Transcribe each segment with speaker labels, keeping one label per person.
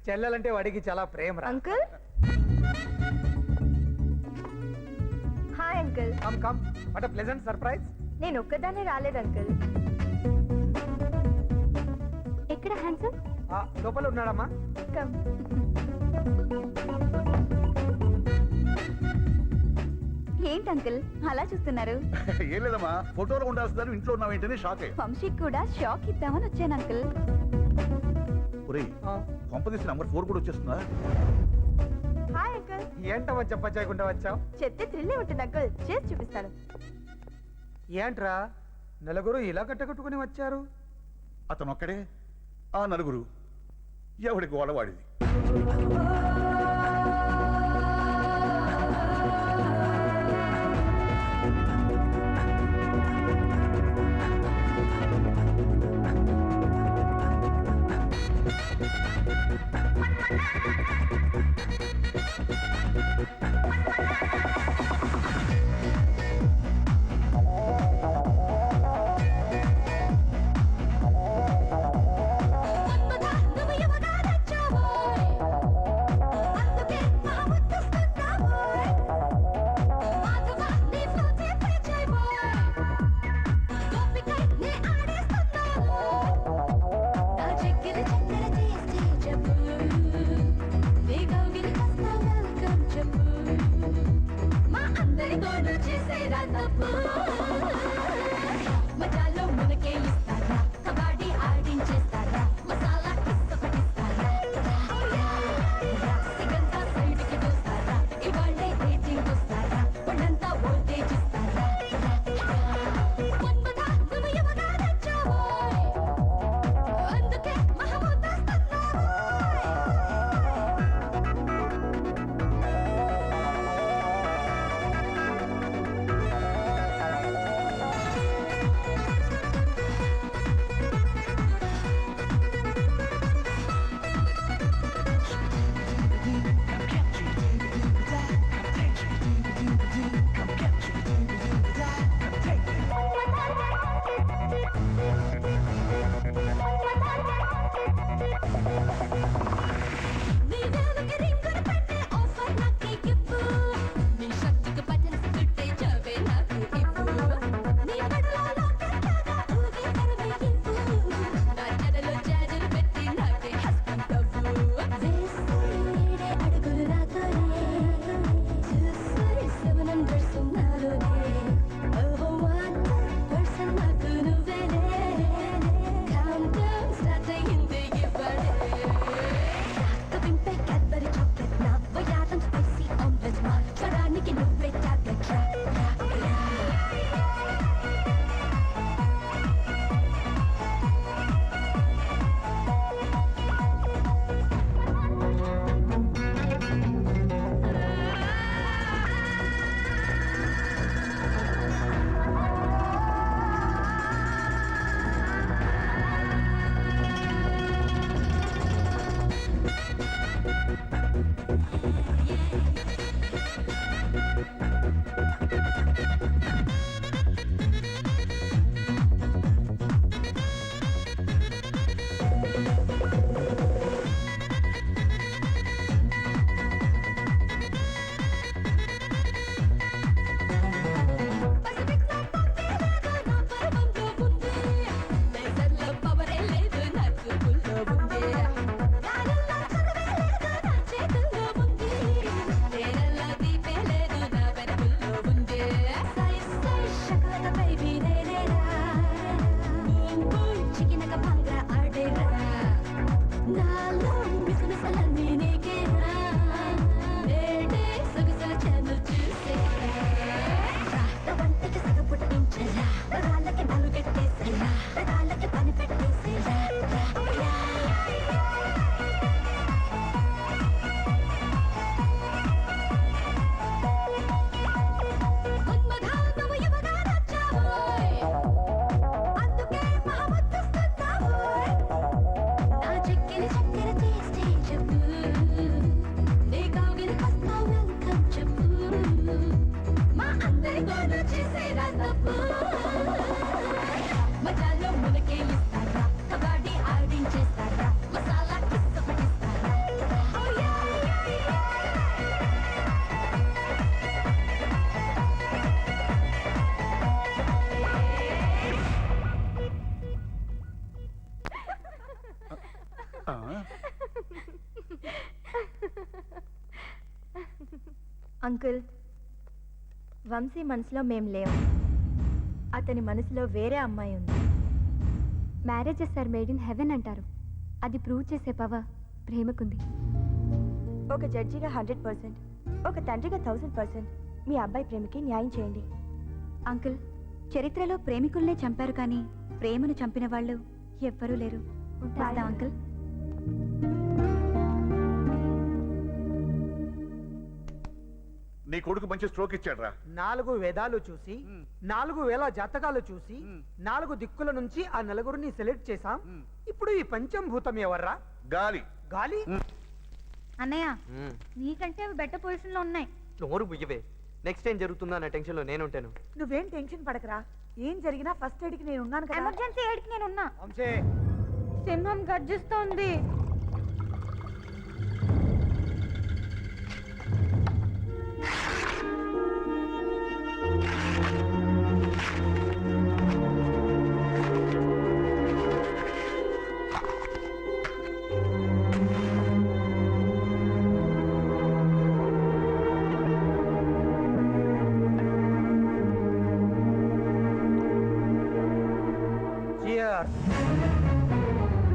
Speaker 1: చెల్లెలంటే వాడికి చాలా ప్రేమ రా.
Speaker 2: Uncle hi uncle.
Speaker 1: Come come, what a pleasant surprise.
Speaker 2: నేను ఒక్కదానే రాలేదు అంకుల్. ఎక్కడ హ్యాండ్సమ్?
Speaker 1: లోపల ఉన్నాడమ్మా.
Speaker 2: కమ్. ఏంటి అంకుల్ అలా చూస్తున్నారు?
Speaker 3: ఏం లేదమ్మా, ఫోటోలో ఉండాల్సిందని ఇంట్లో ఉన్నావేంటని షాక్ అయ్యి.
Speaker 2: వంశీకి కూడా షాక్ ఇద్దామని వచ్చాను అంకుల్.
Speaker 3: ఒరేయ్, కొంపదీసి నంబర్ 4 కూడా వచ్చేస్తుందా?
Speaker 2: Hi uncle.
Speaker 1: ఏంటమ్మా చెప్ప చేయకుండా వచ్చావు?
Speaker 2: చెప్తే థ్రిల్ ఉంటుంది అంకుల్, చేసి చూపిస్తాను.
Speaker 1: ఏంట్రా నలుగురు ఇలా కట్టకట్టుకుని వచ్చారు?
Speaker 3: అతను ఒక్కడే, ఆ నలుగురు ఎవడి గోడవాడిది.
Speaker 2: అంకుల్, వంశీ మనసులో మేం లేవు. అతని మనసులో వేరే అమ్మాయి ఉంది.
Speaker 4: Marriages are made in heaven అంటారు. అది ప్రూవ్ చేసే పవర్ ప్రేమకుంది.
Speaker 2: ఒక జడ్జిగా 100%, ఒక తండ్రిగా 1000% మీ అబ్బాయి ప్రేమకి న్యాయం చేయండి.
Speaker 4: అంకుల్, చరిత్రలో ప్రేమికుల్నే చంపారు కానీ ప్రేమను చంపిన వాళ్ళు ఎవ్వరూ లేరు. వస్తాం అంకుల్.
Speaker 3: నీ కొడుకు మంచి స్ట్రోక్ ఇచ్చాడు రా.
Speaker 1: 4 వేదాలు చూసి 4,000 జాతకాలు చూసి 4 దిక్కుల నుంచి ఆ నలుగురిని సెలెక్ట్ చేశాం. ఇప్పుడు ఈ పంచభూతం ఎవర్రా?
Speaker 3: గాలి.
Speaker 1: గాలి.
Speaker 4: అన్నయ్య, నీకంటే అవి బెటర్ పొజిషన్ లో ఉన్నాయి.
Speaker 5: నోరు బుయ్యవే. నెక్స్ట్ ఏం జరుగుతుందో అనే టెన్షన్ లో నేను ఉంటాను.
Speaker 2: నువ్వేం టెన్షన్ పడకరా. ఏం జరిగినా ఫస్ట్ ఎయిడ్ కి నేను ఉన్నాను కదా.
Speaker 4: ఎమర్జెన్సీ ఎయిడ్ కి నేను ఉన్నా.
Speaker 1: వంశీ,
Speaker 4: సింహం గర్జిస్తోంది.
Speaker 1: cheers.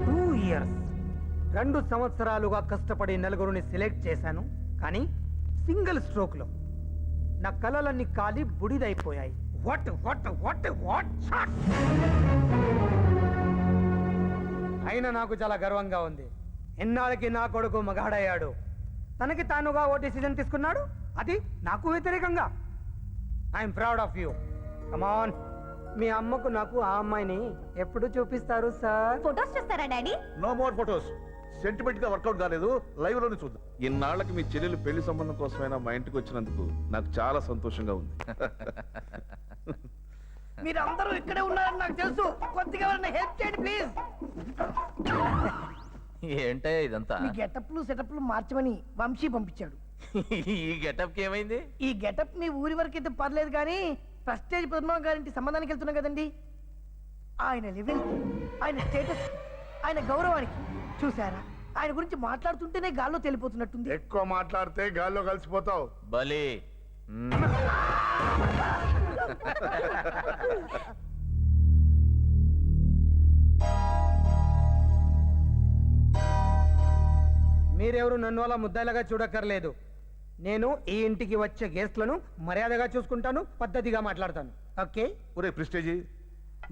Speaker 1: 2 years 2 సంవత్సరాలుగా కష్టపడి నలుగురిని సెలెక్ట్ చేశాను. కానీ సింగిల్ స్ట్రోక్ లో నా కలలన్నీ కాలి బుడిదైపోయాయి. What what what what shot. అయినా నాకు చాలా గర్వంగా ఉంది. ఎన్నాళ్ళకి నా కొడుకు మగాడయ్యాడు. తనకి తానుగా ఓ డిసిజన్ తీసుకున్నాడు, అది నాకు వ్యతిరేకంగా. I'm proud of you. Come on, మీ అమ్మకు నాకు ఆ అమ్మాయిని ఎప్పుడు చూపిస్తారు సార్?
Speaker 4: ఫొటోస్ చూస్తారా daddy?
Speaker 3: No more photos. Sentiment గా వర్కౌట్ కాలేదు, లైవ్ లోనే చూద్దాం.
Speaker 6: ఇన్నాళ్ళకి మీ చెల్లెలు పెళ్లి సంబంధం కోసమైనా మా ఇంటికి వచ్చినందుకు నాకు చాలా సంతోషంగా ఉంది.
Speaker 7: మీరు అందరూ ఇక్కడే ఉన్నారని నాకు తెలుసు. కొద్దిగా ఎవరైనా హెల్ప్ చేయండి ప్లీజ్.
Speaker 8: ఏంటయ్యా ఇదంతా?
Speaker 7: మీ గెటప్లు సెటప్లు మార్చమని వంశీ పంపించాడు.
Speaker 8: ఈ గెటప్ కి ఏమైంది?
Speaker 7: ఈ గెటప్ మీ ఊరి వరకు అయితే పర్లేదు కానీ ప్రెస్టేజ్ పద్మనాభం గారింటి సంబంధానికి వెళ్తున్నాం కదండి. ఆయన లెవెల్, ఆయన స్టేటస్, ఆయన గౌరవానికి చూసారా? ఆయన గురించి మాట్లాడుతుంటేనే గాల్లో తెలిపోతున్నట్టుంది.
Speaker 6: ఎక్కువ మాట్లాడితే గాల్లో కలిసిపోతావు.
Speaker 8: బలి.
Speaker 1: మీరెవరు నన్ను అలా ముద్దాయిలాగా చూడక్కర్లేదు. నేను ఈ ఇంటికి వచ్చే గెస్ట్లను మర్యాదగా చూసుకుంటాను, పద్ధతిగా మాట్లాడతాను. ఓకే?
Speaker 3: ఒరే ప్రిస్టేజీ,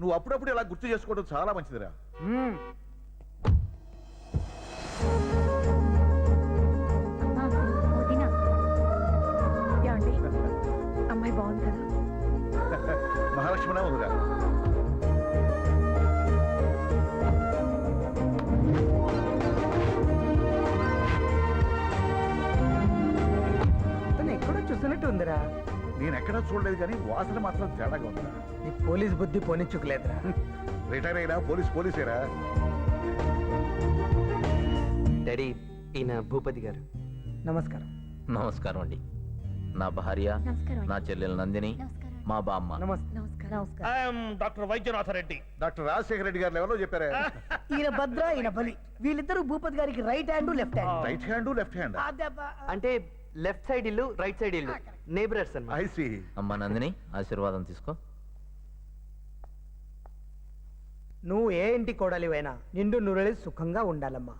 Speaker 3: నువ్వు అప్పుడప్పుడు ఇలా గుర్తు చేసుకోవడం చాలా మంచిదిరా.
Speaker 1: మ్మ్.
Speaker 4: వదినా,
Speaker 2: అమ్మాయి బాగుంది కదా.
Speaker 3: మహాలక్ష్మినా ఉందిరా.
Speaker 1: తను ఎక్కడో చూసినట్టు ఉందిరా.
Speaker 3: నేను ఎక్కడా చూడలేదు కానీ వాసన మాత్రం తేడాగా ఉందిరా.
Speaker 1: నీ పోలీస్ బుద్ధి పోనిచ్చుకులేదురా.
Speaker 3: రిటైర్ అయినా పోలీసేరా.
Speaker 5: డాడీ, ఈయన భూపతి గారు.
Speaker 1: నమస్కారం.
Speaker 8: నమస్కారం అండి. నా భార్య,
Speaker 4: నమస్కారం అండి.
Speaker 8: నా చెల్లెలు నందిని,
Speaker 4: నమస్కారం.
Speaker 8: మా బామ్మ.
Speaker 1: నమస్తే.
Speaker 4: నమస్కారం.
Speaker 6: డాక్టర్ వైద్యనాథ రెడ్డి.
Speaker 3: డాక్టర్ రాజశేఖర రెడ్డి గారు ఎవరో చెప్పారా?
Speaker 7: ఈయన భద్ర, ఈయన బలి. వీళ్ళిద్దరూ భూపతి గారికి right hand left hand.
Speaker 3: Right hand left hand.
Speaker 5: అంటే లెఫ్ట్ సైడ్ ఇల్లు, రైట్ సైడ్ ఇల్లు, నేబరర్స్ అన్నమాట.
Speaker 3: I see.
Speaker 8: అమ్మ నందిని, ఆశీర్వాదం తీసుకో.
Speaker 1: నువ్వు ఏ ఇంటి కోడలివైనా నిండు నూరెళ్ళి సుఖంగా ఉండాలమ్మా.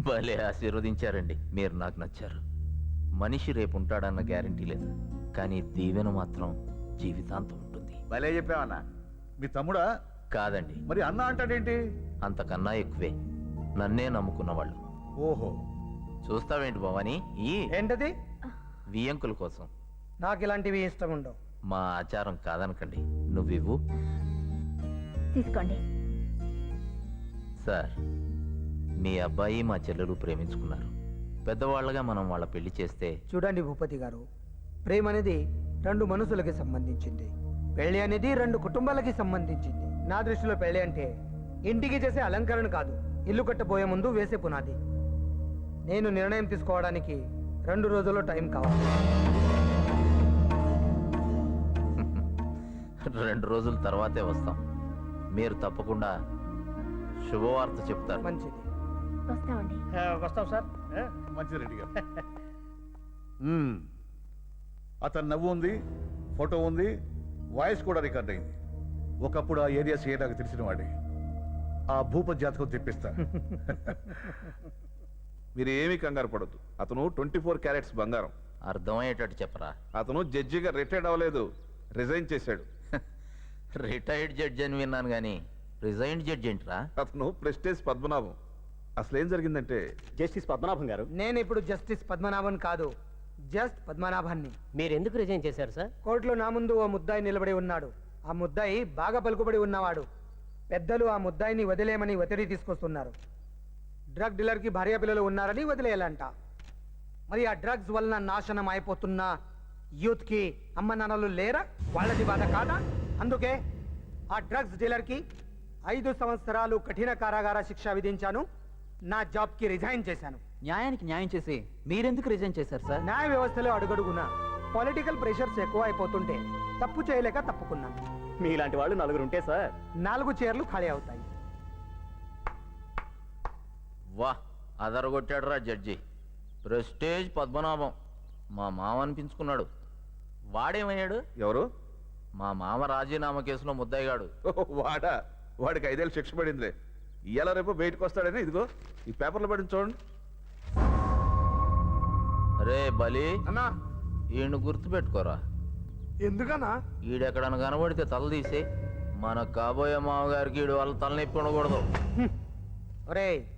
Speaker 8: భలే ఆశీర్వదించారండి. మీరు నాకు నచ్చారు. మనిషి రేపు ఉంటాడన్న గ్యారంటీ లేదు, కానీ దీవెన మాత్రం జీవితాంతం ఉంటుంది.
Speaker 3: భలే చెప్పావన్నా. మీ తమ్ముడా?
Speaker 8: కాదండి,
Speaker 3: మరి అన్న అంటాడేంటి?
Speaker 8: అంతకన్నా ఎక్కువే. నన్నే నమ్ముకున్న వాళ్ళు.
Speaker 3: ఓహో.
Speaker 8: చూస్తావేంటి భవానీ? ఈ
Speaker 1: ఏంటది?
Speaker 8: వియంకుల కోసం.
Speaker 1: నాకు ఇలాంటివి ఇష్టం ఉండవు.
Speaker 8: మా ఆచారం కాదనకండి. నువ్వివ్వు.
Speaker 4: తీసుకోండి.
Speaker 8: సార్, మీ అబ్బాయి మా చెల్లెలు ప్రేమించుకున్నారు. పెద్దవాళ్ళగా మనం వాళ్ళ పెళ్లి చేస్తే.
Speaker 1: చూడండి భూపతి గారు, ప్రేమ అనేది 2 మనసులకి సంబంధించింది. పెళ్లి అనేది 2 కుటుంబాలకి సంబంధించింది. నా దృష్టిలో పెళ్లి అంటే ఇంటికి చేసే అలంకరణ కాదు, ఇల్లు కట్టబోయే ముందు వేసే పునాది. నేను నిర్ణయం తీసుకోవడానికి 2 రోజుల్లో టైం కావాలి.
Speaker 8: 2 రోజుల తర్వాతే వస్తాం. మీరు తప్పకుండా శుభవార్త చెప్తారు.
Speaker 1: మంచిది.
Speaker 2: వస్తామండి.
Speaker 7: వస్తాం సార్.
Speaker 3: మంచిది రెడ్డి గారు. అతని నవ్వు ఉంది, ఫోటో ఉంది, వాయిస్ కూడా రికార్డ్ అయింది. ఒకప్పుడు ఆ ఏరియాస్ ఏ నాకు తెలిసిన వాడే. ఆ భూపతి జాతకం తెప్పిస్తా.
Speaker 6: మీరు ఏమీ కంగారు పడద్దు. అతను 24 క్యారెట్స్ బంగారం.
Speaker 8: అర్థమయ్యేటట్టు చెప్పరా.
Speaker 6: అతను జడ్జిగా రిటైర్డ్ అవ్వలేదు, రిజైన్ చేశాడు.
Speaker 8: రిటైర్డ్ జడ్జి అని విన్నాను కానీ రిజైన్డ్ జడ్జి ఏంట్రా?
Speaker 6: అతను ప్రెస్టేజ్ పద్మనాభం. అసలు ఏం జరిగిందంటే,
Speaker 5: జస్టిస్ పద్మనాభం గారు,
Speaker 1: నేను ఇప్పుడు జస్టిస్ పద్మనాభన్ కాదు, జస్ట్ పద్మనాభాన్ని.
Speaker 5: మీరు ఎందుకు రిజైన్ చేశారు సార్?
Speaker 1: కోర్టులో నా ముందు ఓ ముద్దాయి నిలబడి ఉన్నాడు. ఆ ముద్దాయి బాగా పలుకుబడి ఉన్నవాడు. పెద్దలు ఆ ముద్దాయిని వదిలేయమని ఒత్తిడి తీసుకొస్తున్నారు. డ్రగ్ డీలర్కి భార్య పిల్లలు ఉన్నారని వదిలేయాలంట. మరి ఆ డ్రగ్స్ వలన నాశనం అయిపోతున్న యూత్కి అమ్మ నాన్నలు లేరా? వాళ్ళది బాధ కాదా? అందుకే ఆ డ్రగ్స్ డీలర్కి 5 సంవత్సరాలు కఠిన కారాగార శిక్ష విధించాను. నా జాబ్కి రిజైన్ చేశాను.
Speaker 5: న్యాయానికి న్యాయం చేసి మీరెందుకు రిజైన్ చేశారు సార్?
Speaker 1: న్యాయ వ్యవస్థలో అడుగడుగునా పొలిటికల్ ప్రెషర్స్ ఎక్కువ అయిపోతుంటే తప్పు చేయలేక తప్పుకున్నాను.
Speaker 5: మీలాంటి వాళ్ళు 4 ఉంటే సార్
Speaker 1: 4 చైర్లు ఖాళీ అవుతాయి.
Speaker 8: వా, అదరగొట్టాడురా జడ్జి. ప్రెస్టేజ్ పద్మనాభం మా మామ అనిపించుకున్నాడు. వాడేమయ్యాడు?
Speaker 6: ఎవరు?
Speaker 8: మా మామ రాజీనామా కేసులో ముద్దాయిగాడు.
Speaker 6: వాడా? వాడికి 5 ఏళ్ళు శిక్ష పడిందిలే. ఇవాళ రేపు బయటకు వస్తాడని ఇదిగో ఈ పేపర్లో పడింది చూడండి.
Speaker 8: రే బలి,
Speaker 1: అన్నా,
Speaker 8: ఈయన గుర్తుపెట్టుకోరా.
Speaker 1: ఎందుకన్నా?
Speaker 8: ఈడెక్కడన్నా కనబడితే తల తీసే. మన కాబోయే మామగారికి ఈడు వాళ్ళ తలనొప్పి ఉండకూడదు.
Speaker 1: ఒరేయ్,